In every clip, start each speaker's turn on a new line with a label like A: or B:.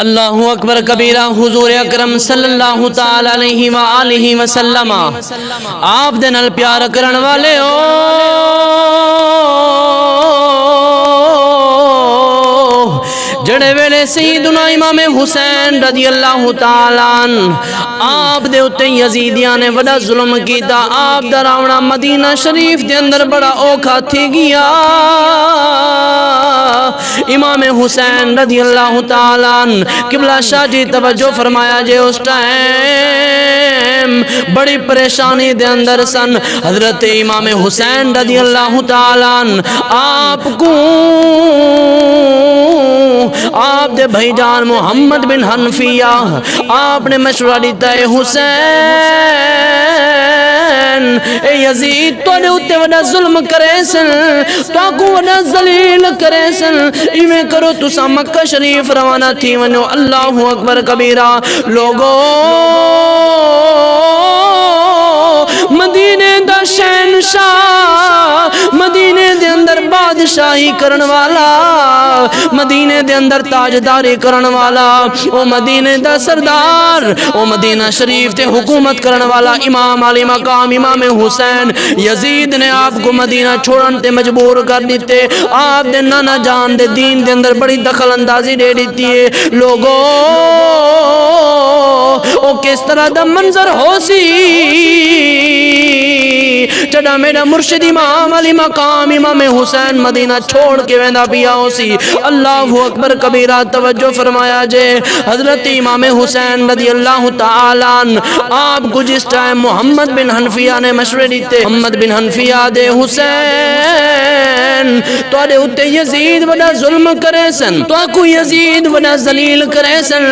A: اللہ اکبر کبیرہ حضور اکرم صلی اللہ تعالی علیہ وآلہ وسلم آپ دے نال پیار کرن والے ہو جڑے ویلے سیدنا امام حسین رضی اللہ تعالی عنہ آپ دے اتے یزیدیاں نے بڑا ظلم کیتا، آپ دا راونا مدینہ شریف دے اندر بڑا اوکھا تھی گیا۔ امام حسین رضی اللہ تعالی عنہ قبلہ شاہ جی توجہ فرمایا جے اس ٹائم بڑی پریشانی دے اندر سن۔ حضرت امام حسین رضی اللہ تعالی عنہ آپ دے بھائی جان محمد بن حنفیہ آپ نے مشورہ دیتا ہے، حسین اے یزید تو نے اتے وڈا ظلم کرے سن، تو کو وڈا ذلیل کرے سن، ایویں کرو تسا مکہ شریف روانہ تھی ونو۔ اللہ اکبر کبیرہ لوگو مدینے دا شہنشاہ، مدینے دے اندر بادشاہی کرن والا، مدینے دے اندر تاجداری کرن والا، او مدینے دا سردار، او مدینہ شریف تے حکومت کرن والا امام علی مقام امام حسین یزید نے آپ کو مدینہ چھوڑن تے مجبور کر دیتے۔ آپ دے نانا جان دے دین دے اندر بڑی دخل اندازی دے دیتی ہے۔ لوگو او کس طرح دا منظر ہو سی جڑا میرا مرشد امام علی مقام امام حسین مدینہ چھوڑ کے ویندہ پیا ہو سی۔ اللہ اکبر کبیرہ توجہ فرمایا جے۔ حضرت امام حسین رضی اللہ تعالی عنہ آپ کو جس ٹائم محمد بن حنفیہ نے مشورے دیتے، محمد بن حنفیہ دے حسین تو آدھے اتے یزید وڈا ظلم کرے سن، تو آکو یزید وڈا ذلیل کرے سن،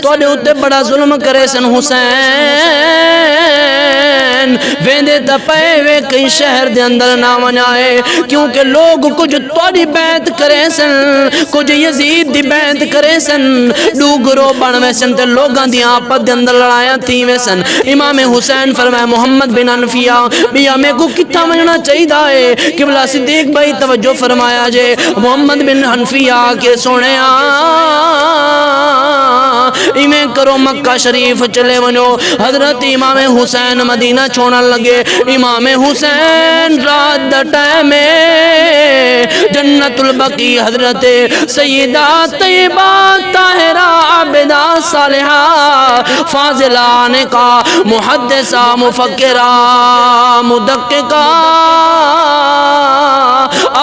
A: تو آدھے اتے بڑا ظلم کرے سن حسین ویندے تا پے وے کئی شہر دے اندر نہ ونائے، کیونکہ لوگ کچھ توڑی بیعت کرے سن، کچھ یزید دی بیعت کرے سن، ڈوگرو بنوے سن تے لوگاں دی آپت دے اندر لڑائیاں تھی وے سن۔ امام حسین فرمائے محمد بن حنفیہ بیا میں کو کتا مننا چاہی دائے، قبلہ صدیق بھائی توجہ فرمایا جے۔ محمد بن حنفیہ کے سونے ایمیں کرو مکہ شریف چلے ونو۔ حضرت امام حسین مدینہ چھوڑن لگے۔ امام حسین رات دا ٹائم جنت البقیع حضرت سیدہ طیبہ طاہرہ عابدہ صالحہ فاضلہ نکا محدثہ مفکرہ مدققہ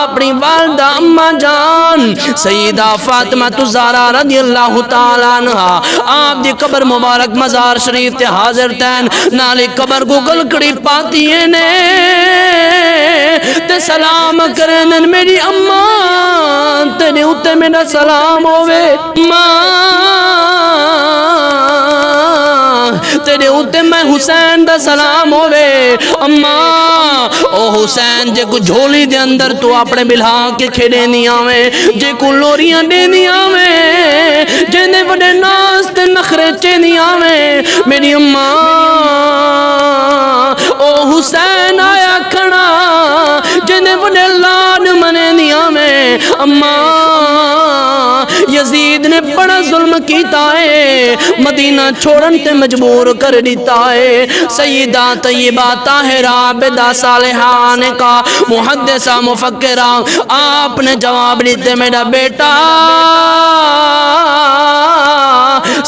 A: اپنی والدہ اماں جان سیدہ فاطمہ الزہرا رضی اللہ تعالی عنہ آپ دی قبر مبارک مزار شریف تے حاضر تین، نالی قبر کو گلکڑی پاتی نے تے سلام کرن میری اماں تیرے اتے میرا سلام ہوئے، تیرے اتے میں حسین دا سلام ہوئے۔ اماں او حسین جے کو جھولی دے اندر تو اپنے بلھا کے کھیڑے نہیں آویں، جے کو لوریاں دے نہیں آویں، جے دے بڑے ناس تے نخرے چے نہیں آویں، میری اماں او حسین آیا کھڑا جے دے بڑے لاد منے نہیں آویں۔ اماں یزید نے بڑا ظلم کیتا ہے، مدینہ چھوڑن تے مجبور کر دیتا ہے۔ سیدہ طیبہ طاہرہ عابدہ صالحہ نکا محدثہ مفکرہ آپ نے جواب دیتے میرا بیٹا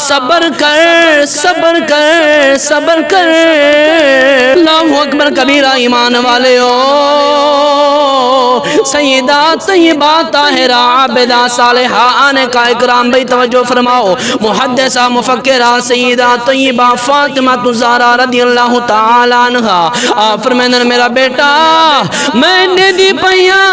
A: صبر کر صبر کر صبر کر۔ اللہ اکبر کبیرہ ایمان والے ہو۔ سیدہ طیبہ طاہرہ عابدہ صالحہ آنے کا اکرام بھئی توجہ فرماؤ، محدثہ مفکرہ سیدہ طیبہ فاطمہ الزہرا رضی اللہ تعالی عنہ آپ فرمائیں میرا بیٹا میں نے دی پئیاں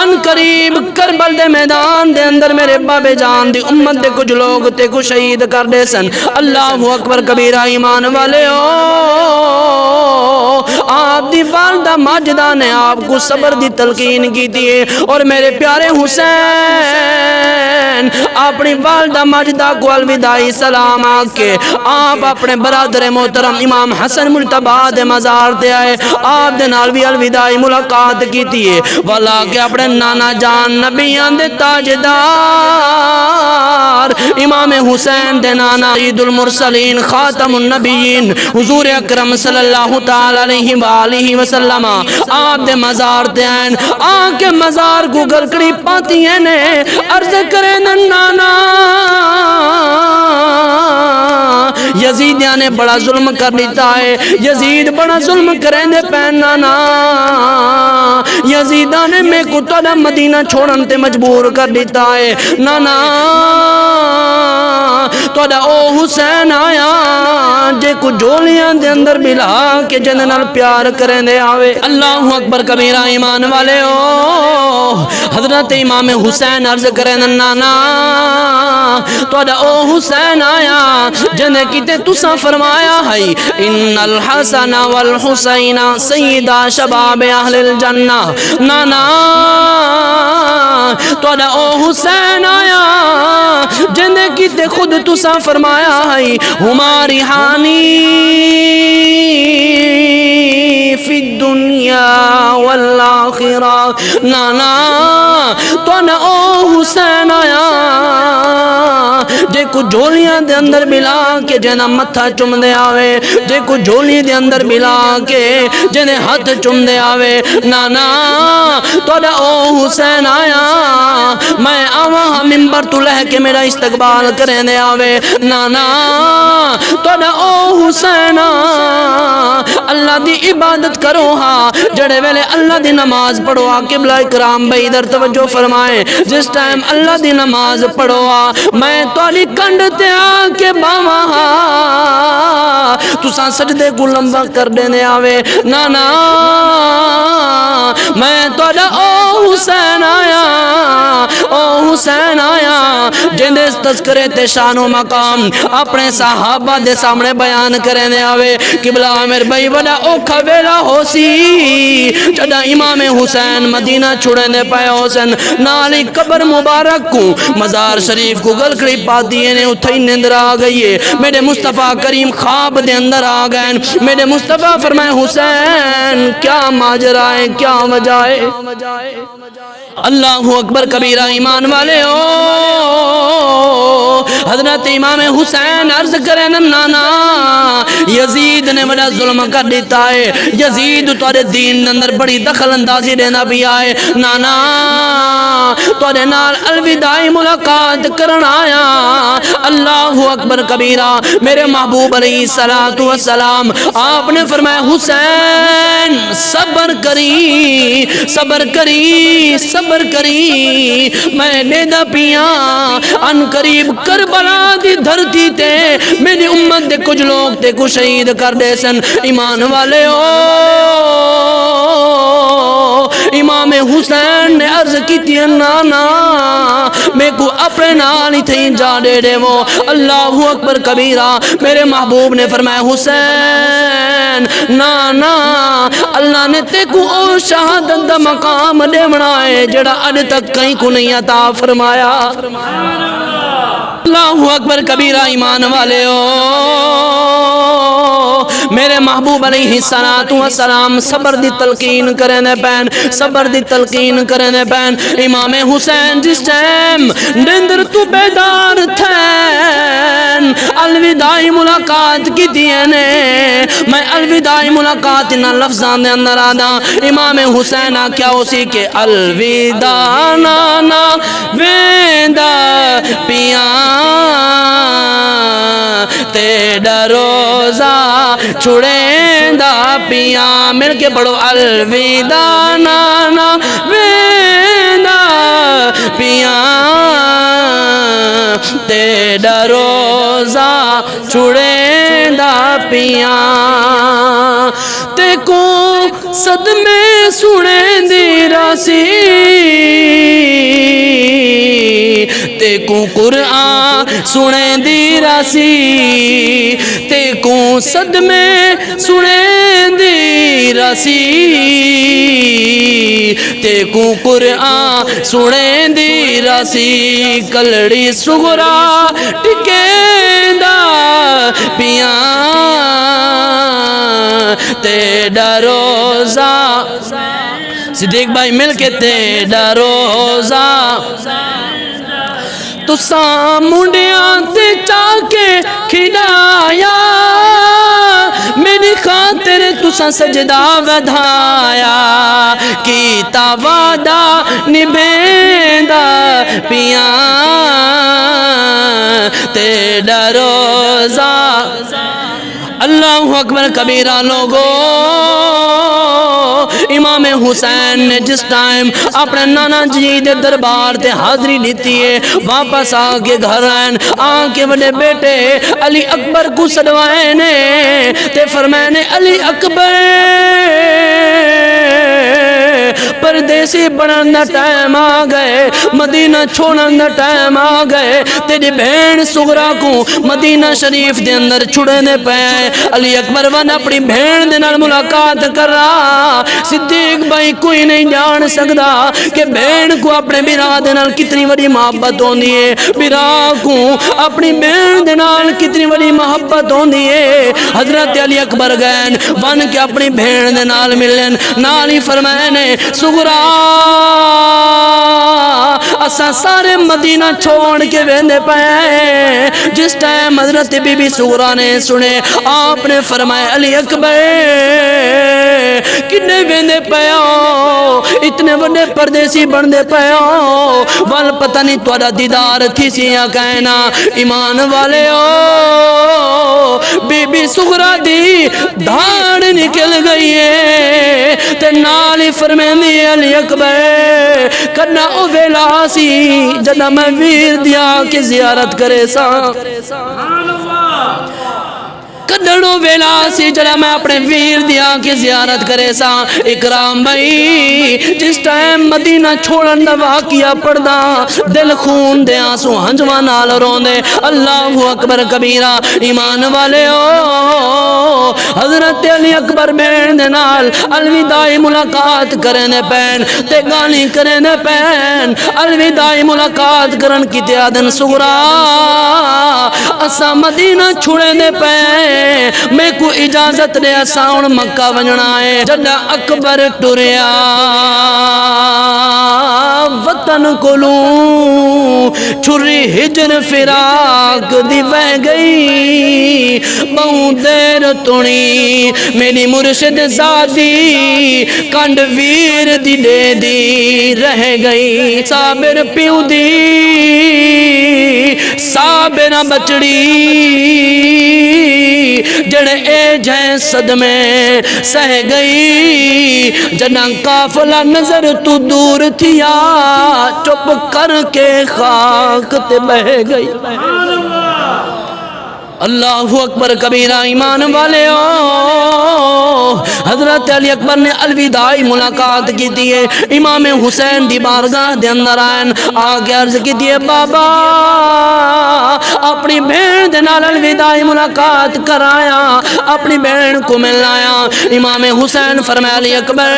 A: ان قریب کربل دے میدان دے اندر میرے بابے جان دی امت دے کچھ لوگ تے کو شہید کر دے سن۔ اللہ اکبر کبیرہ ایمان والے ہو۔ آپ دی والدہ ماجدہ نے آپ کو صبر دی تلقین کی دیئے اور میرے پیارے حسین اپنی والدہ ماجدہ کو الوداعی سلام آکے آپ اپنے برادر محترم امام حسن مجتبی دے مزار تے آئے آپ دے نال بھی الوداعی ملاقات کی دیئے والا کہ اپنے نانا جان نبیان دے تاجدار امام حسین دے نانا سید المرسلین خاتم النبیین حضور اکرم صلی اللہ تعالی علیہ وآلہ وسلم آپ دے مزار تے آئین آنکہ مزار کو گلکڑی پاتی ہیں نے عرض کریں نانا یزیدیاں نے بڑا ظلم کر دیتا ہے یزید بڑا ظلم کریں دے پین نانا یزیدہ نے میں کو تھوڑا مدینہ چھوڑن تے مجبور کر دیتا ہے نانا تھوڑا او حسین آیا جے کو جولیاں دے اندر ملا کے جننال پیار کریں دے آوے اللہ اکبر کبیرہ ایمان والے ہو حضرت امام حسین عرض کریں نانا تھوڑا او حسین آیا جنہ کیتے تسا فرمایا ہے ان الحسن والحسین سیدہ شباب اہل الجنہ نانا تھوڑا او حسین آیا جنہ کیتے خود تسا فرمایا ہے ہماری حانی فی الدنیا والآخرہ نانا تھوڑا او حسین آیا جے کو جھولیاں دے اندر ملا کے جنہ متھا چم دے آوے جے کو جھولی دے اندر ملا کے جنہ ہاتھ چم دے آوے نانا توڑا او حسین آیا میں آوہاں ممبر تو لہ کے میرا استقبال کریں دے آوے نانا توڑا او حسین اللہ دی عبادت کرو ہاں جڑے ویلے اللہ دی نماز پڑھو ہاں قبلہ اکرام بھائی در توجہ فرمائیں جس ٹائم اللہ دی نماز پڑھو ہاں میں توڑی کنڈ تے آکے باوا تساں سجدے کو لمبا کر دینے آوے نانا میں توڑا او حسین آیا جن اس تذکرے تے شان و مقام اپنے صحابہ دے سامنے بیان کریں دے آوے قبلہ عامر بھائی بڑا اوکھا ویلا ہو سی جڑا امام حسین مدینہ چھوڑے دے پائے حسین نالی قبر مبارک کو مزار شریف کو گلکڑی پا دیئے نے اتھائی نندر آ گئی ہے میرے مصطفیٰ کریم خواب دے اندر آ گئے میرے مصطفیٰ فرمائے حسین کیا ماجرہ ہے کیا وجہ ہے اللہ اکبر کبیرہ ایمان والے ہو حضرت امام حسین عرض کریں نانا یزید نے بڑا ظلم کر دیتا ہے یزید تورے دین اندر بڑی دخل اندازی دینا بھی آئے نانا تورے نال الوداعی ملاقات کرنا آیا اللہ اکبر کبیرہ میرے محبوب علیہ السلام آپ نے فرمایا حسین صبر کری میں نے دا پیاں ان قریب کربلا دی دھرتی تے میری امت دے کچھ لوگ تے کو شہید کر دے سن ایمان والے ہو امام حسین نے عرض کی تھی نانا میں کو اپنے نالی تھی جا دے دے وہ اللہ اکبر کبیرہ میرے محبوب نے فرمایا حسین نانا اللہ نے تے کو او شہادت دا مقام دے بنائے جڑا اڈ تک کہیں کو نہیں عطا فرمایا اللہ اکبر کبیرہ ایمان والے ہو میرے محبوب علیہ السلام صبر دی تلقین کرنے پین صبر دی تلقین کرنے پین امام حسین جس ٹائم نندر تو بیدار تھین الوداعی ملاقات کی دینے میں الوداعی ملاقات انہا لفظان دے اندر آدھا امام حسین کیا اسی کے الوداع نانا ویندہ پیاں تیڑا روزہ چھوڑیں دا پیاں مل کے پڑھو الوداع نانا ویندہ پیاں تیڑا روزہ چھوڑیں دا پیاں تے کو صدمے سنے دی راسی تے کو قرآن سنے دی راسی تے کو صدمے سنے دی راسی تے کو قرآن سنے دی راسی کلڑی سغرا ٹکیں دا پیاں تیڑا روزہ صدیق بھائی مل کے تیڑا روزہ تو ساموڈیاں تے چاکے کھڑایا میری خاطر تسا سجدہ ودھایا کیتا وعدہ نبھیندا پیاں تیڑا روزہ اللہ اکبر کبیرہ لوگو امام حسین نے جس ٹائم اپنے نانا جی دے دربار تے حاضری لیتی ہے واپس آکے گھر آئین آکے بڑے بیٹے علی اکبر کو صدوائے نے تے فرمائے علی اکبر پردیسی بنن دا ٹائم آ گئے مدینہ چھوڑن دا ٹائم آ گئے تیری بہن سغرا کو مدینہ شریف دے اندر چھڑے دے پہ علی اکبر ون اپنی بہن دے نال ملاقات کر رہا صدیق بھائی کوئی نہیں جان سکتا کہ بہن کو اپنے بیرا دے نال کتنی بڑی محبت ہوندی ہے بیرا کو اپنی بہن دے نال کتنی بڑی محبت ہوندی ہے حضرت علی اکبر گئن ون کے اپنی بہن دے نال ملن نال ہی فرمائے نے سغرا اسا سارے مدینہ چھوڑ کے ویندے پائے جس ٹائم حضرت بی بی سغرا نے سنے آپ نے فرمائے علی اکبر کنے ویندے پائے اتنے بڑے پردیسی بندے پائے وال پتہ نہیں توڑا دیدار تھی سی یا کہنا ایمان والے بی بی سغرا دی دھاڑ نکل گئی ہے تے نالی فرمیندی علی اکبر کرنا او ویلا سی جدہ میں ویر دیا کی زیارت کرے سا کدڑو ویلا سی جڑا میں اپنے ویر دیا کی زیارت کرے سا اکرام بھائی جس ٹائم مدینہ چھوڑن دا واقعہ پڑھدا دل خون دے آنسو ہنجوہ نال روندے اللہ اکبر کبیرہ ایمان والے حضرت علی اکبر بین دے نال الوداعی ملاقات کرنے پین تے گانی کرنے پین الوداعی ملاقات کرن کی تیادن سغرا اسا مدینہ چھوڑے دے پین میں کو اجازت دے اساؤن مکہ ونجنا ہے جدہ اکبر ٹوریا وطن کلوں چھری ہجر فراق دی بہ گئی بہت دیر تونی میری مرشد زادی کنڈ ویر دی دے دی رہ گئی صابر پیو دی صابر بچڑی جڑے اے جائیں صدمے سہ گئی جنہ قافلہ نظر تو دور تھیا چپ کر کے خاک تے بہ گئی اللہ اکبر کبیرہ ایمان والے حضرت علی اکبر نے الوداعی ملاقات کی تھی امام حسین دی بارگاہ دے اندر آئین آگے عرض کی تھی بابا اپنی بہن دے نال الوداعی ملاقات کرایا اپنی بہن کو ملایا امام حسین فرمایا علی اکبر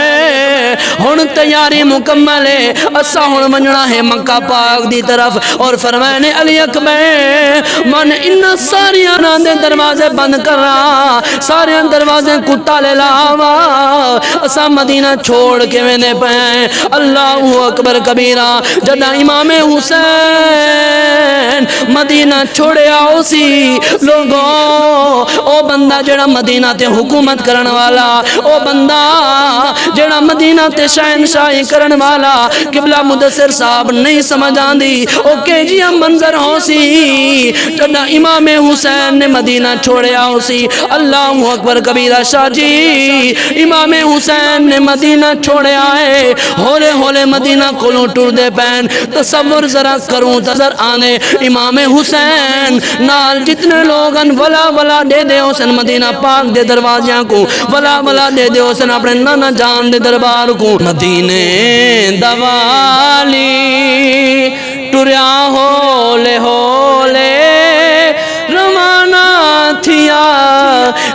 A: ہن تیاری مکمل ہے اسا ہن منجنا ہے مکہ پاک دی طرف اور فرمایا علی اکبر من ان ساری دے دروازے بند کر رہا سارے دروازے کتا لے لاوا اسا مدینہ چھوڑ کے ویندے پائیں اللہ اکبر کبیرہ جدہ امام حسین مدینہ چھوڑے آؤ سی لوگوں او بندہ جڑا مدینہ تے حکومت کرن والا او بندہ جڑا مدینہ تے شہنشاہی کرن والا قبلہ مدثر صاحب نہیں سمجھ آندی او کہ جی منظر ہو سی جدہ امام حسین نے مدینہ چھوڑے آؤ سی اللہ اکبر کبیرہ شاہ جی امام حسین نے مدینہ چھوڑے آئے ہولے ہولے مدینہ کلوں ٹور دے پین تصور ذرا کروں تذر آنے امام حسین نال نال جتنے لوگ ان ولا ولا دے دے حسن مدینہ پاک دے دروازیاں کو ولا ولا دے دے حسن اپنے نانا جان دے دربار کو مدینے دوالی ٹریا ہولے ہولے روانہ تھیا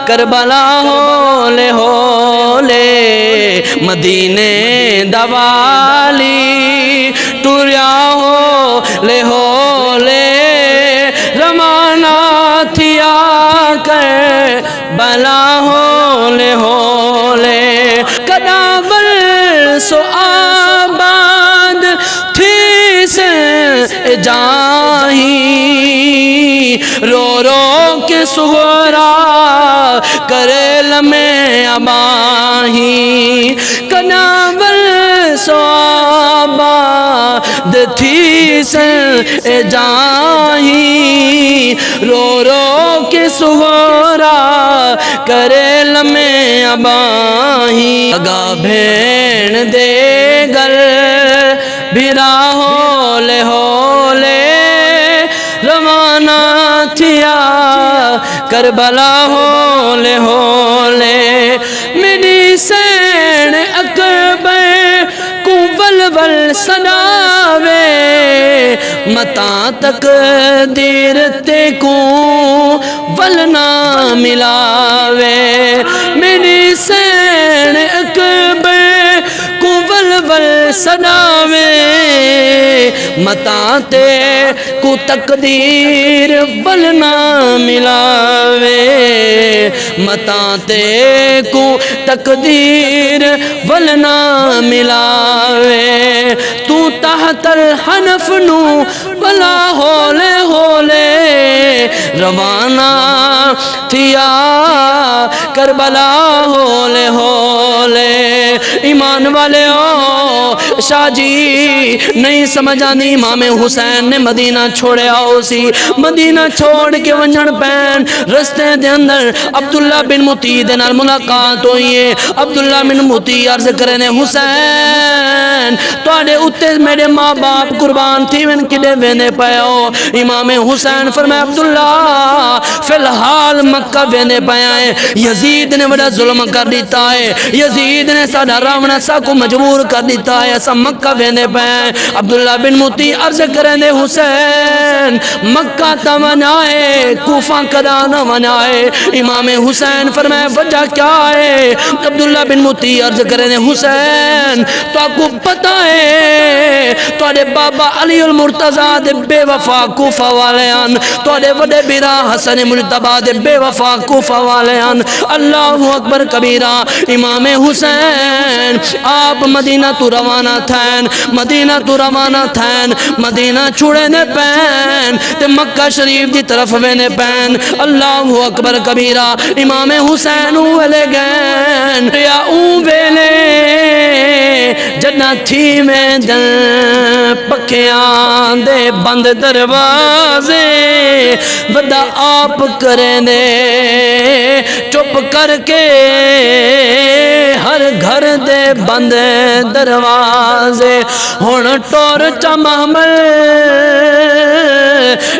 A: کربلا ہولے ہولے مدینے دوالی ٹریا ہولے ہولے روانہ تھیا کربلا ہولے ہولے کداور سو آباد تھی سے جاہی رو رو کے سغرا کرے لمے اباہی کداور سو آباد تھی سے جاہی رو رو کے سغرا کرے لمے اباہی اگا بھین دے گل بھیرا ہولے ہولے روانہ تھیا کربلا ہولے ہولے میری سین اکبر کو ول سناوے متا تک دیر تے کو ولنا ملاوے میری سین اکبر کو ول سناوے متا تے کو تقدیر ولنا ملاوے متا تے کو تقدیر ولنا ملاوے تو تحت الحنف نو ولا ہولے ہولے روانہ تھیا کربلا ہولے ہولے ایمان والے ہو شاہ جی نہیں سمجھ آنی امام حسین نے مدینہ چھوڑے آؤ سی مدینہ چھوڑ کے ونجھن پین رستے دے اندر عبداللہ بن مطیع دے نال ملاقات ہوئی ہے عبداللہ بن مطیع عرض کرنے حسین توڑے اتے میرے ماں باپ قربان تھی من کدے وینے پائے ہو امام حسین فرمائے عبداللہ فی الحال مکہ وینے پائے آئے یزید نے بڑا ظلم کر دیتا ہے یزید نے ساڑھا راونہ سا کو مجبور کر دیتا ہے ایسا مکہ وینے پائے عبداللہ بن مطیع عرض کرنے حسین مکہ تا منائے کوفہ کدا نہ منائے امام حسین فرمائے وجہ کیا ہے عبداللہ بن مطیع عرض کرنے حسین تو آپ کو پتا ہے توڑے بابا علی المرتضیٰ دے بے وفا کوفہ والیان توڑے وڈے بیرا حسن مجتبہ دے بے وفا کوفہ والیان اللہ اکبر کبیرہ امام حسین آپ مدینہ تو روانہ تھین مدینہ تو روانہ تھین مدینہ چھوڑے نے پین تے مکہ شریف دی طرف وینے پین اللہ اکبر کبیرہ امام حسین اوہلے گین یا اوہلے جنہ تھی میں دن پکیاں دے بند دروازے ودا آپ کریں دے چپ کر کے ہر گھر دے بند دروازے ہون ٹور چمحمل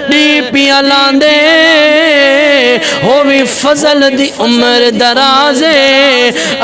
A: ڈی پیا لاندے ہووی فضل دی عمر درازے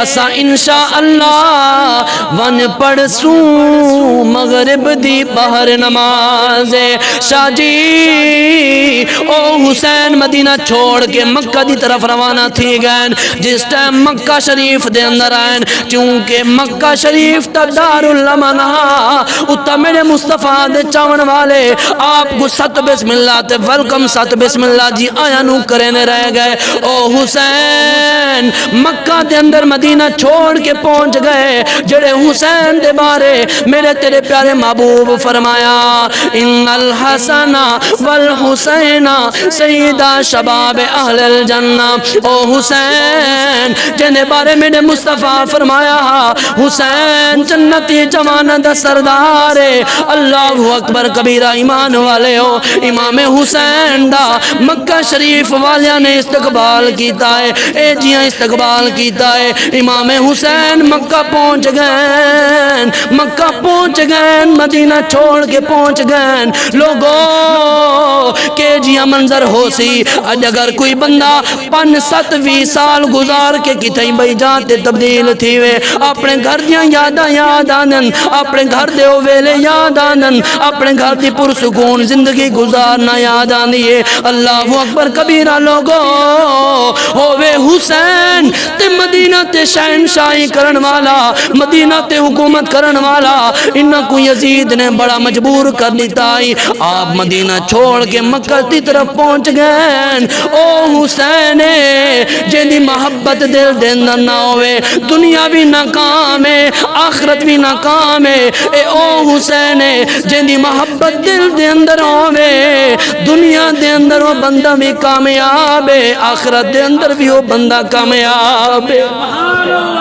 A: اسا انشاءاللہ ون پڑھ سوں مغرب دی بہر نمازے شاہ جی او حسین مدینہ چھوڑ کے مکہ دی طرف روانہ تھی گئن جس ٹائم مکہ شریف دے اندر آئین چونکہ مکہ شریف تا دار الامن اتا میرے مصطفیٰ دے چاون والے آپ کو ست بسم اللہ تے ویلکم ست بسم اللہ جی آیا نو کرنے رہ گئے او حسین مکہ دے اندر مدینہ چھوڑ کے پہنچ گئے جڑے حسین دے بارے میرے تیرے پیارے محبوب فرمایا ان الحسن والحسین سیدہ شباب اہل الجنہ او حسین جنہیں بارے میرے مصطفیٰ فرمایا حسین جنتی جوان دا سردار اللہ اکبر کبیرہ ایمان والے ہو امام حسین دا مکہ شریف والیاں جیاں نے استقبال کیتا ہے، اے جیاں استقبال کیتا ہے۔ امام حسین مکہ پہنچ گئے، مکہ پہنچ گئے، مدینہ چھوڑ کے پہنچ گئے۔ لوگوں کہ جیاں منظر ہو سی اج اگر کوئی بندہ 5-7 سال گزار کے کتھیں بھئی جاتے تبدیل تھی وے، اپنے گھر دیاں یاداں یاد آنن، اپنے گھر دے او ویلے یاد آنن، اپنے گھر دی پرسکون زندگی گزارنا یاد آنی ہے۔ اللہ اکبر کبیرہ لوگوں، ہووے حسین تے مدینہ تے شہنشاہی کرن والا، مدینہ تے حکومت کرن والا، انہاں کو یزید نے بڑا مجبور کر دیتا ہے۔ آپ مدینہ چھوڑ کے مکہ دی طرف پہنچ گئے۔ او حسین جن دی محبت دل دے اندر نہ ہوئے، دنیا بھی ناکام ہے، آخرت بھی ناکام ہے۔ اے او حسین جن دی محبت دل دے اندر ہوئے، دنیا دے اندر وہ بندہ بھی کامیاب ہے، آخرت دے اندر بھی وہ بندہ کامیاب ہے۔